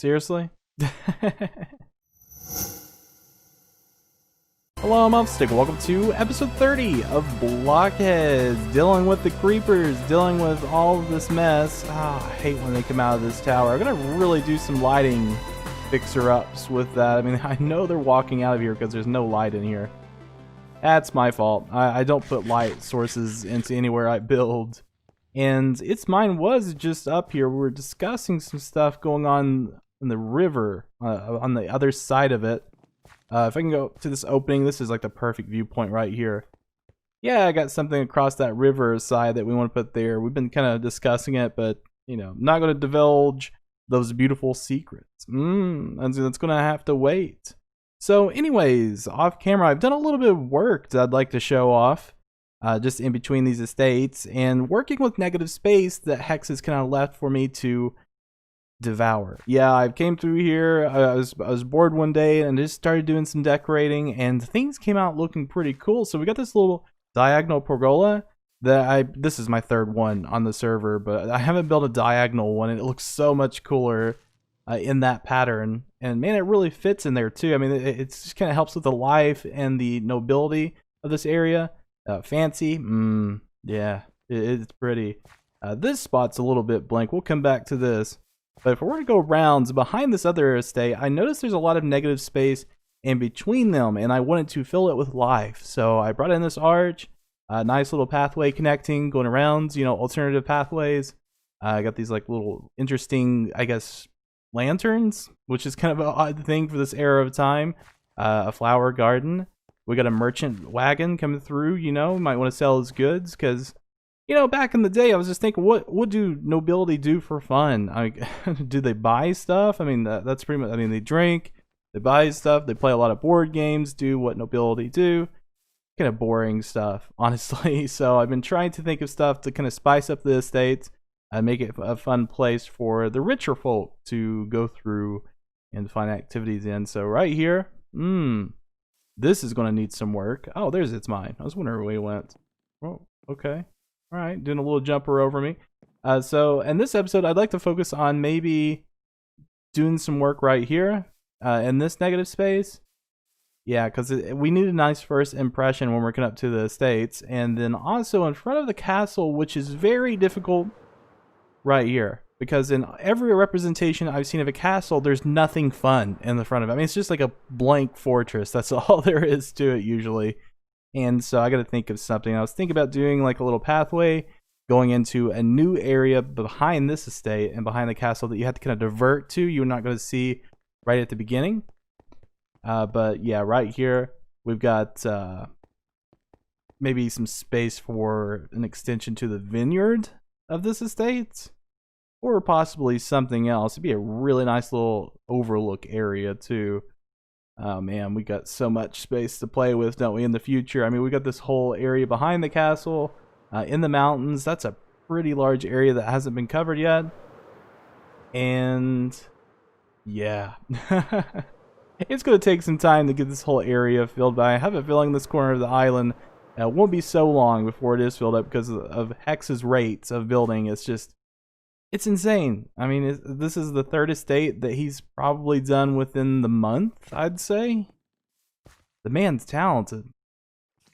Seriously? Hello, I'm Upstick. Welcome to episode 30 of BlockHeads. Dealing with the creepers, dealing with all of this mess. I hate when they come out of this tower. I'm gonna really do some lighting fixer-ups with that. I mean, I know they're walking out of here because there's no light in here. That's my fault. I don't put light sources into anywhere I build. And mine was just up here. We were discussing some stuff going on in the river on the other side of it. If I can go to this opening, this is like the perfect viewpoint right here. Yeah, I got something across that river side that we want to put there. We've been kind of discussing it, but, you know, I'm not going to divulge those beautiful secrets. That's going to have to wait. So anyways, off camera, I've done a little bit of work that I'd like to show off. Just in between these estates, and working with negative space that Hex has kind of left for me to devour. Yeah, I came through here, I was bored one day and just started doing some decorating, and things came out looking pretty cool. So we got this little diagonal pergola that this is my third one on the server, but I haven't built a diagonal one, and it looks so much cooler in that pattern. And man, it really fits in there too. I mean, it just kind of helps with the life and the nobility of this area. Fancy, yeah, it's pretty. This spot's a little bit blank. We'll come back to this. But if we were to go rounds behind this other estate, I noticed there's a lot of negative space in between them, and I wanted to fill it with life. So I brought in this arch, a nice little pathway connecting, going around, you know, alternative pathways. I got these like little interesting, I guess, lanterns, which is kind of an odd thing for this era of time. A flower garden. We got a merchant wagon coming through, you know, might want to sell his goods because, you know, back in the day, I was just thinking, what do nobility do for fun? Do they buy stuff? I mean, that's pretty much, I mean, they drink, they buy stuff, they play a lot of board games, do what nobility do. Kind of boring stuff, honestly. So I've been trying to think of stuff to kind of spice up the estates and make it a fun place for the richer folk to go through and find activities in. So right here, this is going to need some work. Oh, there's mine. I was wondering where he went. Oh, okay. All right, doing a little jumper over me. So in this episode, I'd like to focus on maybe doing some work right here in this negative space. Yeah, because we need a nice first impression when working up to the estates. And then also in front of the castle, which is very difficult right here. Because in every representation I've seen of a castle, there's nothing fun in the front of it. I mean, it's just like a blank fortress. That's all there is to it usually. And so I got to think of something. I was thinking about doing like a little pathway going into a new area behind this estate and behind the castle that you have to kind of divert to. You're not going to see right at the beginning. But yeah, right here, we've got maybe some space for an extension to the vineyard of this estate. Or possibly something else. It'd be a really nice little overlook area too. Oh man, we got so much space to play with, don't we, in the future? I mean, we got this whole area behind the castle, in the mountains. That's a pretty large area that hasn't been covered yet. And yeah, it's going to take some time to get this whole area filled, but I have a feeling this corner of the island won't be so long before it is filled up because of Hex's rates of building. It's insane. I mean, this is the third estate that he's probably done within the month, I'd say. The man's talented.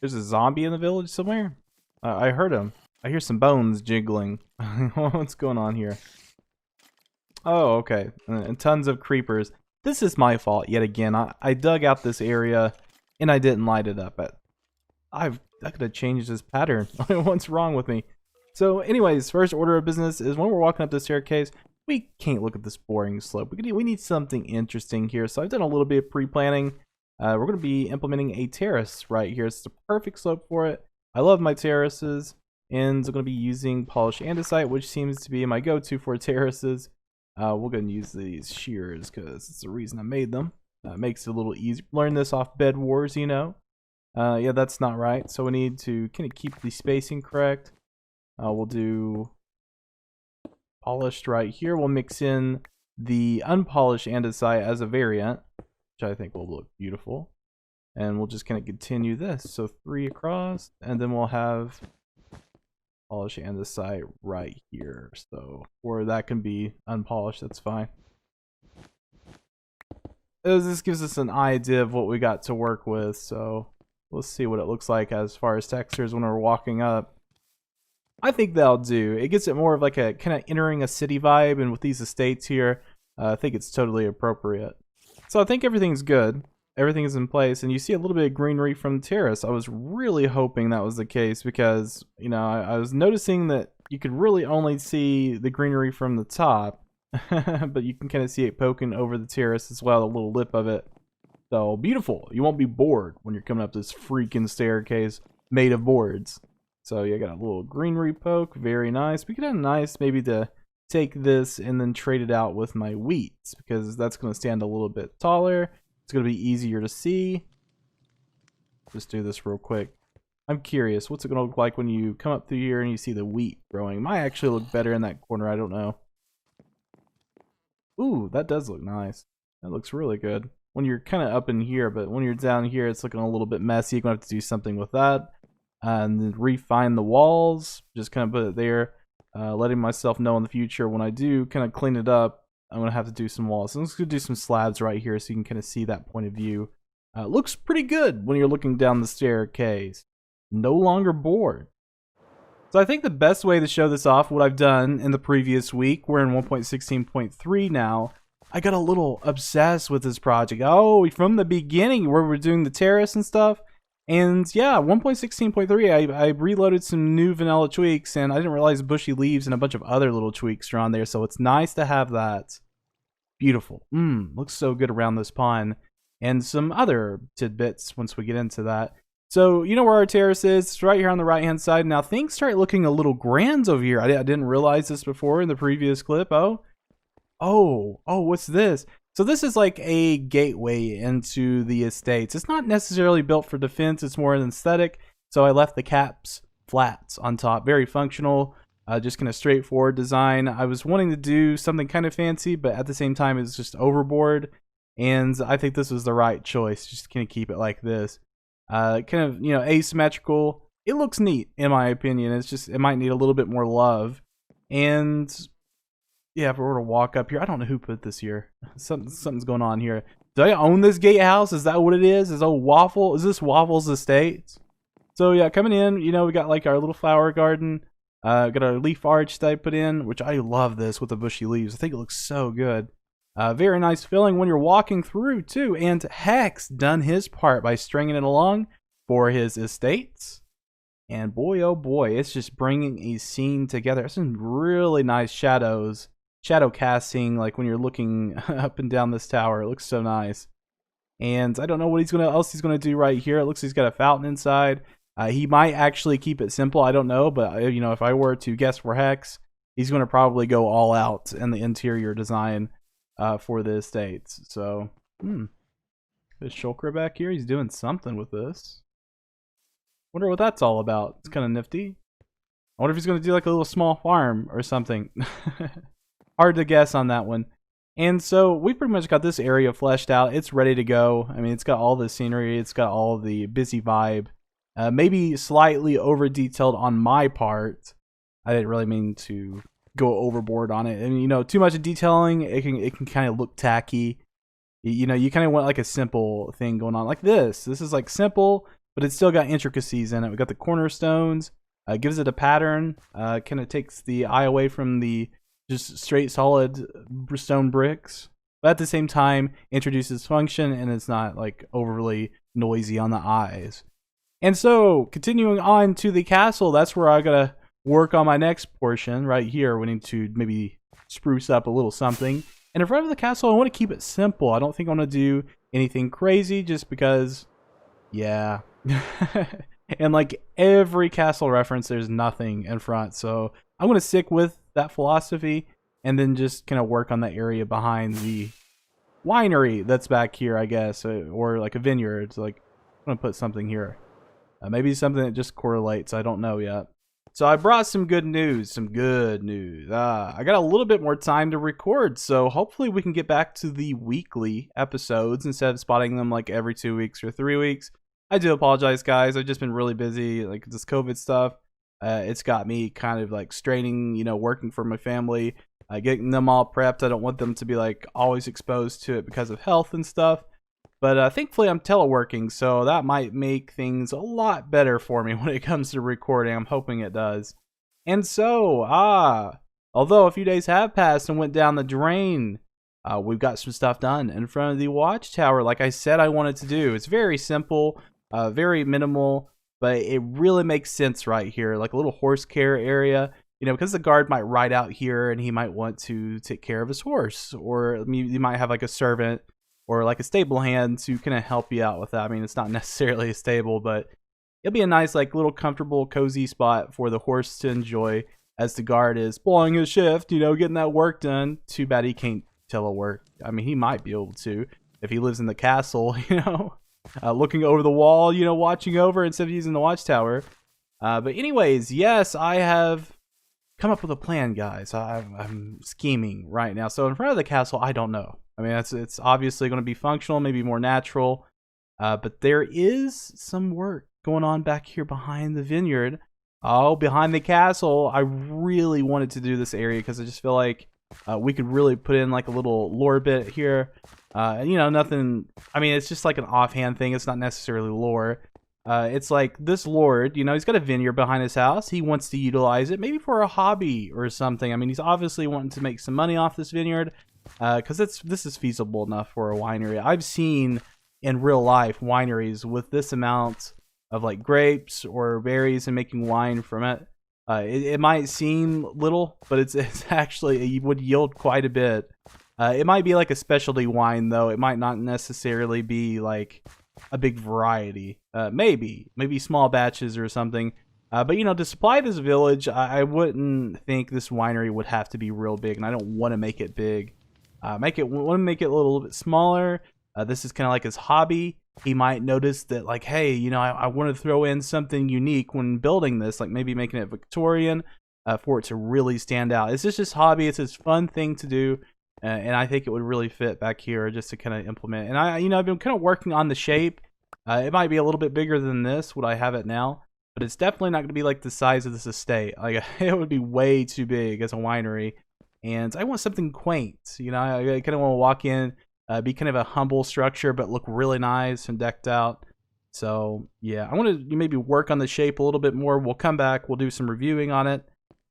There's a zombie in the village somewhere. I heard him. I hear some bones jiggling. What's going on here? Oh, okay. And tons of creepers. This is my fault yet again. I dug out this area and I didn't light it up. I could have changed this pattern. What's wrong with me? So anyways, first order of business is when we're walking up the staircase, we can't look at this boring slope. We need something interesting here. So I've done a little bit of pre-planning. We're going to be implementing a terrace right here. It's the perfect slope for it. I love my terraces. And I'm going to be using polished andesite, which seems to be my go-to for terraces. We're going to use these shears because it's the reason I made them. It makes it a little easier. Learn this off Bed Wars, you know. Yeah, that's not right. So we need to kind of keep the spacing correct. We'll do polished right here. We'll mix in the unpolished andesite as a variant, which I think will look beautiful. And we'll just kind of continue this. So 3 across, and then we'll have polished andesite right here. So, or that can be unpolished, that's fine. this gives us an idea of what we got to work with. So let's see what it looks like as far as textures when we're walking up. I think that'll do. It gives it more of like a kind of entering a city vibe, and with these estates here, I think it's totally appropriate. So I think everything's good. Everything is in place, and you see a little bit of greenery from the terrace. I was really hoping that was the case because, you know, I was noticing that you could really only see the greenery from the top, but you can kind of see it poking over the terrace as well, a little lip of it. So beautiful. You won't be bored when you're coming up this freaking staircase made of boards. So you got a little greenery poke, very nice. We could have nice maybe to take this and then trade it out with my wheats because that's going to stand a little bit taller. It's going to be easier to see. Just do this real quick. I'm curious, what's it going to look like when you come up through here and you see the wheat growing? It might actually look better in that corner, I don't know. Ooh, that does look nice. That looks really good. When you're kind of up in here, but when you're down here, it's looking a little bit messy. You're going to have to do something with that. And then refine the walls, just kind of put it there, letting myself know in the future when I do kind of clean it up, I'm going to have to do some walls. So I'm just going to do some slabs right here so you can kind of see that point of view. Looks pretty good when you're looking down the staircase. No longer bored. So I think the best way to show this off, what I've done in the previous week, we're in 1.16.3 now, I got a little obsessed with this project. Oh, from the beginning where we're doing the terrace and stuff. And yeah, 1.16.3, I reloaded some new vanilla tweaks, and I didn't realize bushy leaves and a bunch of other little tweaks are on there, so it's nice to have that. Beautiful. Looks so good around this pond. And some other tidbits once we get into that. So, you know where our terrace is? It's right here on the right-hand side. Now, things start looking a little grand over here. I didn't realize this before in the previous clip. Oh, what's this? So this is like a gateway into the estates. It's not necessarily built for defense. It's more an aesthetic. So I left the caps flats on top. Very functional. Just kind of straightforward design. I was wanting to do something kind of fancy, but at the same time, it's just overboard. And I think this was the right choice. Just kind of keep it like this. Kind of, you know, asymmetrical. It looks neat, in my opinion. It's just, it might need a little bit more love. And yeah, if we were to walk up here, I don't know who put this here. Something's going on here. Do I own this gatehouse? Is that what it is? Is this Waffles Estates? So yeah, coming in, you know, we got like our little flower garden. Got our leaf arch that I put in, which I love this with the bushy leaves. I think it looks so good. Very nice feeling when you're walking through too. And Hex done his part by stringing it along for his estates. And boy, oh boy, it's just bringing a scene together. Some really nice shadows. Shadow casting, like when you're looking up and down this tower. It looks so nice. And I don't know what else he's gonna do right here. It looks like he's got a fountain inside. He might actually keep it simple. I don't know, but you know, if I were to guess for Hex, he's gonna probably go all out in the interior design for the estates. So, there's Shulker back here. He's doing something with this. Wonder what that's all about. It's kind of nifty. I wonder if he's gonna do like a little small farm or something. Hard to guess on that one. And so we pretty much got this area fleshed out. It's ready to go. I mean, it's got all the scenery. It's got all the busy vibe. Maybe slightly over detailed on my part. I didn't really mean to go overboard on it. And you know, too much detailing, it can kind of look tacky. You know, you kind of want like a simple thing going on like this. This is like simple, but it's still got intricacies in it. We got the cornerstones. Gives it a pattern. Kind of takes the eye away from the just straight solid stone bricks, but at the same time introduces function, and it's not like overly noisy on the eyes. And so continuing on to the castle, that's where I gotta work on my next portion right here. We need to maybe spruce up a little something. And in front of the castle, I want to keep it simple. I don't think I want to do anything crazy just because, yeah. And like every castle reference, there's nothing in front. So I'm going to stick with that philosophy and then just kind of work on the area behind the winery that's back here, I guess, or like a vineyard. It's like, I'm going to put something here. Maybe something that just correlates. I don't know yet. So I brought some good news. I got a little bit more time to record, so hopefully we can get back to the weekly episodes instead of spotting them like every 2 weeks or 3 weeks. I do apologize, guys. I've just been really busy, like this COVID stuff. It's got me kind of like straining, you know, working for my family, getting them all prepped. I don't want them to be like always exposed to it because of health and stuff. But thankfully I'm teleworking, so that might make things a lot better for me when it comes to recording. I'm hoping it does. And so, although a few days have passed and went down the drain, we've got some stuff done in front of the watchtower like I said I wanted to do. It's very simple, very minimal, but it really makes sense right here. Like a little horse care area, you know, because the guard might ride out here and he might want to take care of his horse, or you might have like a servant or like a stable hand to kind of help you out with that. I mean, it's not necessarily a stable, but it'll be a nice, like, little comfortable, cozy spot for the horse to enjoy as the guard is blowing his shift, you know, getting that work done. Too bad he can't telework. I mean, he might be able to if he lives in the castle, you know, looking over the wall, you know, watching over instead of using the watchtower. But anyways, yes, I have come up with a plan, guys. I'm scheming right now. So in front of the castle, I don't know. I mean, it's obviously going to be functional, maybe more natural. But there is some work going on back here behind the vineyard. Oh, behind the castle. I really wanted to do this area because I just feel like we could really put in like a little lore bit here. You know, nothing. I mean, it's just like an offhand thing. It's not necessarily lore. It's like this lord, you know, he's got a vineyard behind his house. He wants to utilize it maybe for a hobby or something. I mean, he's obviously wanting to make some money off this vineyard because this is feasible enough for a winery. I've seen in real life wineries with this amount of like grapes or berries and making wine from it. It might seem little, but it's actually, it would yield quite a bit. It might be like a specialty wine though. It might not necessarily be like a big variety. Maybe small batches or something. But you know, to supply this village, I wouldn't think this winery would have to be real big, and I don't want to make it big. Want to make it a little bit smaller. This is kind of like his hobby. He might notice that, like, hey, you know, I want to throw in something unique when building this, like maybe making it Victorian for it to really stand out. It's just his hobby. It's his fun thing to do. And I think it would really fit back here just to kind of implement. And I've been kind of working on the shape. It might be a little bit bigger than this, what I have it now, but it's definitely not going to be like the size of this estate. Like, it would be way too big as a winery. And I want something quaint. You know, I kind of want to walk in, be kind of a humble structure, but look really nice and decked out. So yeah, I want to maybe work on the shape a little bit more. We'll come back. We'll do some reviewing on it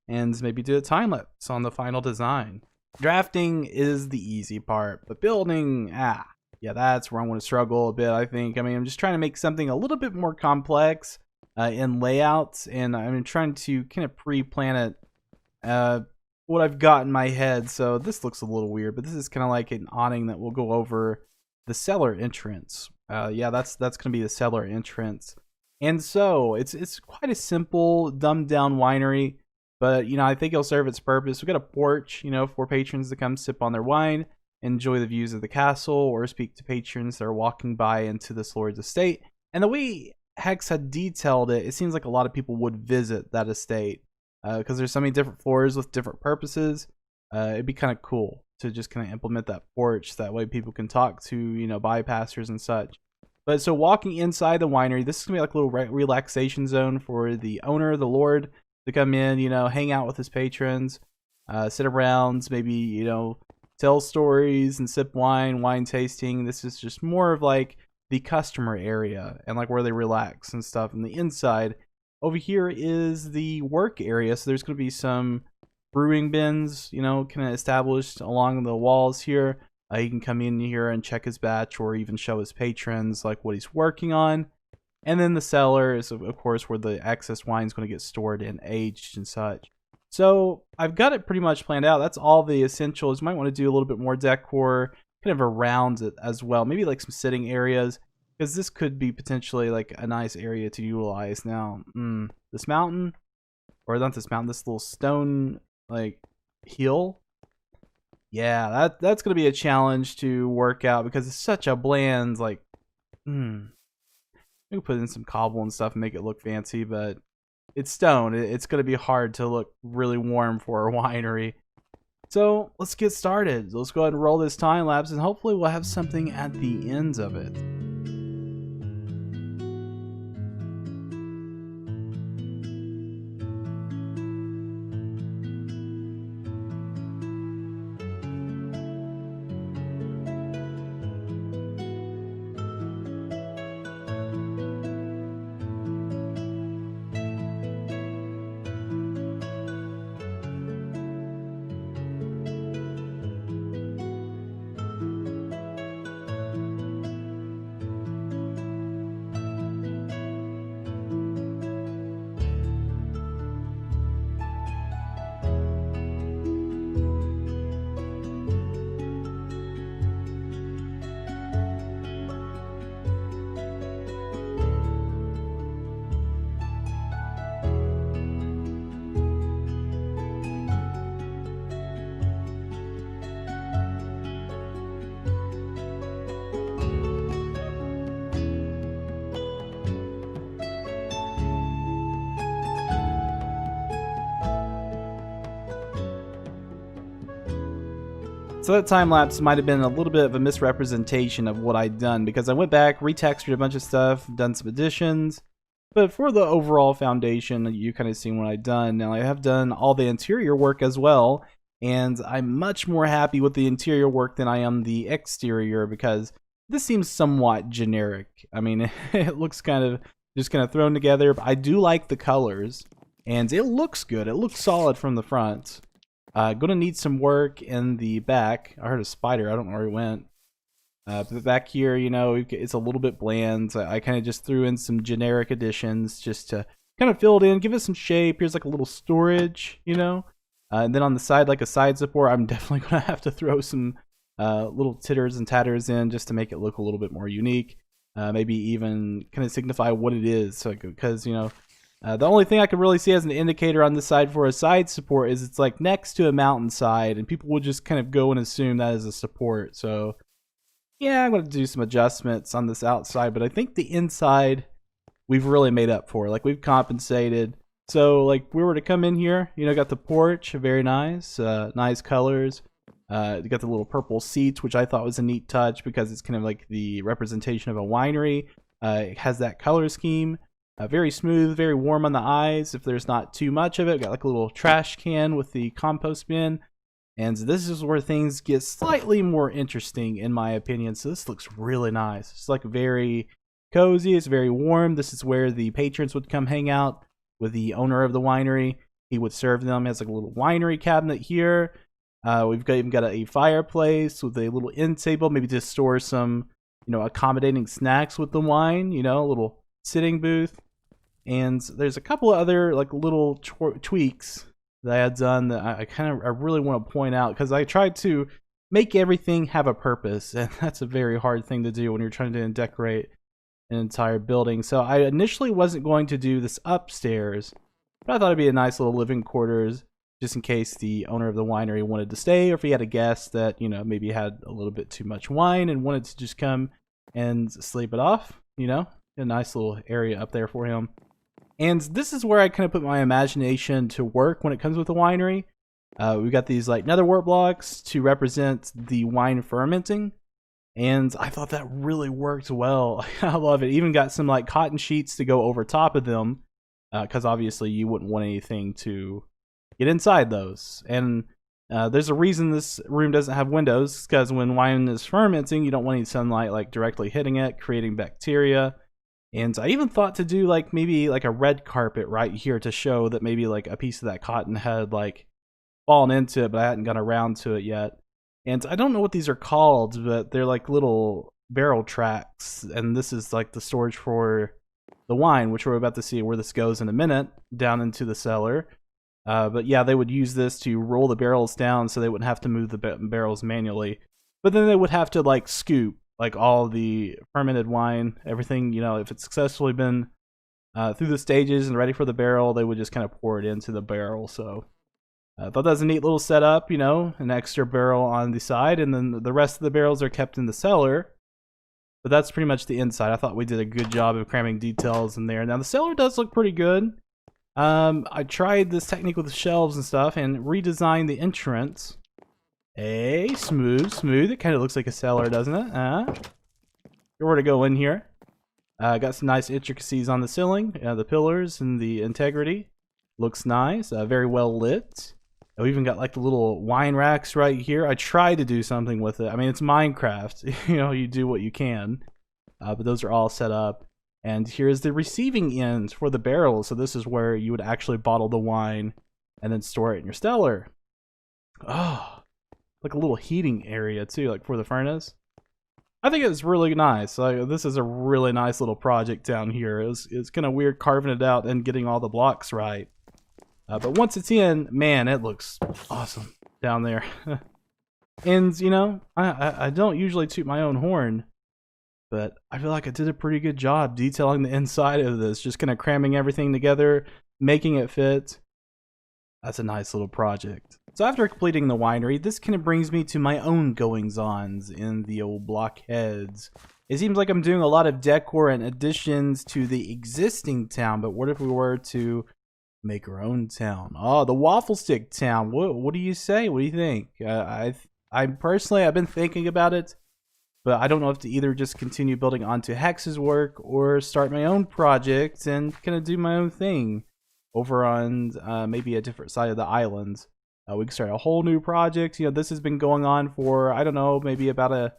and maybe do a time lapse on the final design. Drafting is the easy part, but building, yeah, that's where I want to struggle a bit, I think. I mean, I'm just trying to make something a little bit more complex in layouts, and I'm trying to kind of pre-plan it, what I've got in my head. So this looks a little weird, but this is kind of like an awning that will go over the cellar entrance. Yeah, that's going to be the cellar entrance. And so it's quite a simple, dumbed down winery. But, you know, I think it'll serve its purpose. We've got a porch, you know, for patrons to come sip on their wine, enjoy the views of the castle, or speak to patrons that are walking by into this lord's estate. And the way Hex had detailed it, it seems like a lot of people would visit that estate because there's so many different floors with different purposes. It'd be kind of cool to just kind of implement that porch. That way people can talk to, you know, bypassers and such. But so walking inside the winery, this is going to be like a little relaxation zone for the owner, the lord, to come in, you know, hang out with his patrons, sit around, maybe, you know, tell stories and sip wine tasting. This is just more of like the customer area and like where they relax and stuff. And the inside over here is the work area. So there's going to be some brewing bins, you know, kind of established along the walls here. He can come in here and check his batch or even show his patrons like what he's working on. And then the cellar is, of course, where the excess wine is going to get stored and aged and such. So I've got it pretty much planned out. That's all the essentials. You might want to do a little bit more decor kind of around it as well. Maybe like some sitting areas, because this could be potentially like a nice area to utilize. Now, this mountain, or not this mountain, this little stone like hill. Yeah, that's going to be a challenge to work out because it's such a bland, like, we can put in some cobble and stuff and make it look fancy, but it's stone. It's going to be hard to look really warm for a winery. So let's get started. Let's go ahead and roll this time lapse, and hopefully we'll have something at the ends of it. So that time lapse might have been a little bit of a misrepresentation of what I'd done, because I went back, retextured a bunch of stuff, done some additions. But for the overall foundation, you kind of seen what I've done. Now I have done all the interior work as well, and I'm much more happy with the interior work than I am the exterior, because this seems somewhat generic. I mean, it looks kind of just kind of thrown together, but I do like the colors, and it looks good. It looks solid from the front. Gonna need some work in the back. I heard a spider. I don't know where he went. But back here, you know, it's a little bit bland. I kind of just threw in some generic additions just to kind of fill it in, give it some shape. Here's like a little storage, you know. And then on the side, like a side support, I'm definitely gonna have to throw some little titters and tatters in just to make it look a little bit more unique. Maybe even kind of signify what it is. So, because, you know, the only thing I could really see as an indicator on this side for a side support is it's like next to a mountainside, and people will just kind of go and assume that is a support. So yeah, I'm going to do some adjustments on this outside, but I think the inside we've really made up for. Like, we've compensated. So like, we were to come in here, you know, got the porch, very nice, nice colors. You got the little purple seats, which I thought was a neat touch because it's kind of like the representation of a winery. It has that color scheme. Very smooth, very warm on the eyes if there's not too much of it. Got like a little trash can with the compost bin. And this is where things get slightly more interesting, in my opinion. So this looks really nice. It's like very cozy. It's very warm. This is where the patrons would come hang out with the owner of the winery. He would serve them. It has like a little winery cabinet here. We've even got a fireplace with a little end table, maybe to store some, you know, accommodating snacks with the wine. You know, a little sitting booth. And there's a couple of other like little tweaks that I had done that I really want to point out, because I tried to make everything have a purpose, and that's a very hard thing to do when you're trying to decorate an entire building. So I initially wasn't going to do this upstairs, but I thought it'd be a nice little living quarters just in case the owner of the winery wanted to stay, or if he had a guest that, you know, maybe had a little bit too much wine and wanted to just come and sleep it off, you know, a nice little area up there for him. And this is where I kind of put my imagination to work when it comes with the winery. We've got these like nether wart blocks to represent the wine fermenting. And I thought that really worked well. I love it. Even got some like cotton sheets to go over top of them. Because obviously you wouldn't want anything to get inside those. And there's a reason this room doesn't have windows. Because when wine is fermenting, you don't want any sunlight like directly hitting it, creating bacteria. And I even thought to do like maybe like a red carpet right here to show that maybe like a piece of that cotton had like fallen into it, but I hadn't got around to it yet. And I don't know what these are called, but they're like little barrel tracks. And this is like the storage for the wine, which we're about to see where this goes in a minute, down into the cellar. But yeah, they would use this to roll the barrels down so they wouldn't have to move the barrels manually. But then they would have to like scoop like all the fermented wine, everything, you know, if it's successfully been through the stages and ready for the barrel, they would just kind of pour it into the barrel. So I thought that was a neat little setup, you know, an extra barrel on the side, and then the rest of the barrels are kept in the cellar. But that's pretty much the inside. I thought we did a good job of cramming details in there. Now the cellar does look pretty good. I tried this technique with the shelves and stuff and redesigned the entrance. Hey, smooth. It kind of looks like a cellar, doesn't it? If you were to go in here, got some nice intricacies on the ceiling, the pillars and the integrity. Looks nice, very well lit. We even got like the little wine racks right here. I tried to do something with it. I mean, it's Minecraft. You know, you do what you can. But those are all set up. And here's the receiving end for the barrels. So this is where you would actually bottle the wine and then store it in your cellar. Oh. Like a little heating area too, like for the furnace. I think it's really nice. This is a really nice little project down here. It's kind of weird carving it out and getting all the blocks right. But once it's in, man, it looks awesome down there. And you know, I don't usually toot my own horn, but I feel like I did a pretty good job detailing the inside of this, just kind of cramming everything together, making it fit. That's a nice little project. So after completing the winery, this kind of brings me to my own goings-ons in the old BlockHeads. It seems like I'm doing a lot of decor and additions to the existing town, but what if we were to make our own town? Oh, the waffle stick town. What do you say? What do you think? I've been thinking about it, but I don't know if to either just continue building onto Hex's work or start my own project and kind of do my own thing over on maybe a different side of the island. We can start a whole new project. You know, this has been going on for, I don't know, maybe about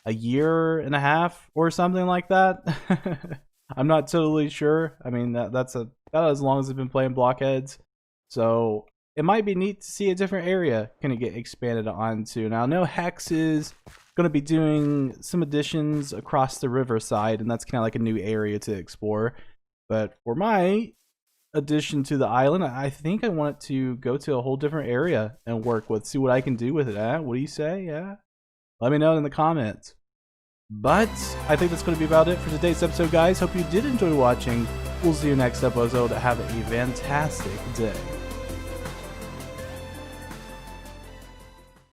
a year and a half or something like that. I'm not totally sure. I mean, that's about as long as I've been playing BlockHeads. So it might be neat to see a different area kind of get expanded onto. Now, I know Hex is going to be doing some additions across the riverside, and that's kind of like a new area to explore. But for my addition to the island, I think I want it to go to a whole different area and work with, see what I can do with it. What do you say? Yeah? Let me know in the comments. But I think that's going to be about it for today's episode, guys. Hope you did enjoy watching. We'll see you next episode. Have a fantastic day.